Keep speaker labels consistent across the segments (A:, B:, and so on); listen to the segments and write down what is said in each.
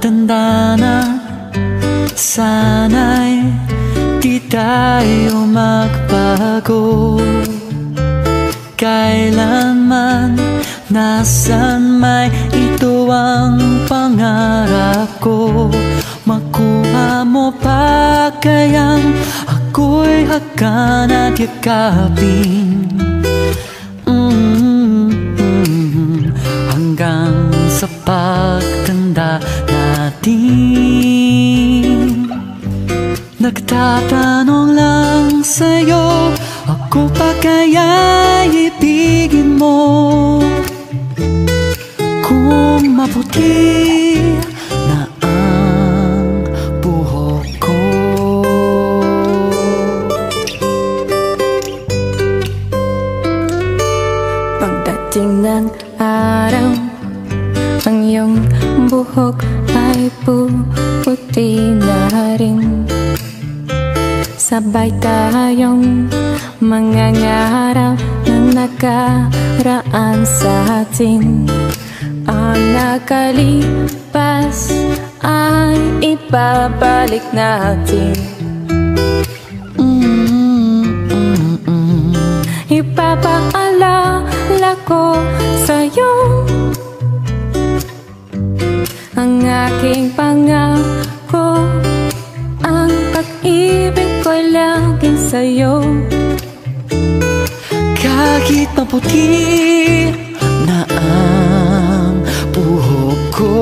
A: pagtanda na, sana'y di tayo magbago. Kailanman, nasan may ito ang pangarap ko. Makuha mo pa kayang ako'y hagan at yakapin, hanggang sa pagtanda natin. Nagtatanong lang sa'yo, ako pa kaya ibigin mo? Kung maputi na ang buhok ko.
B: Pagdating ng araw, ang iyong buhok ay puputi na rin. Sabay tayong mangangarap ng nakaraan sa atin. Ang nakalipas ay ibabalik natin. Ipapaalala ko sa'yo ang aking pangako, ang pag-ibig ko'y laging sa'yo.
A: Kahit maputi na ang buhok ko,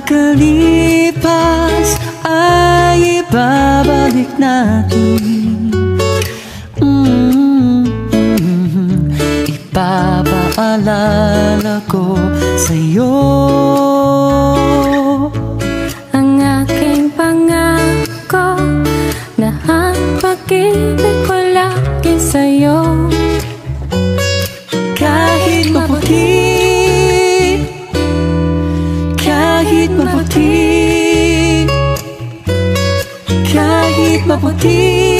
A: nakalipas ay ibabalik natin. Ipapaalala ko sa'yo
B: ang aking pangako, na ang pag-ibig ko lagi sa'yo.
A: Kahit maputi, kahit maputi, kahit maputi,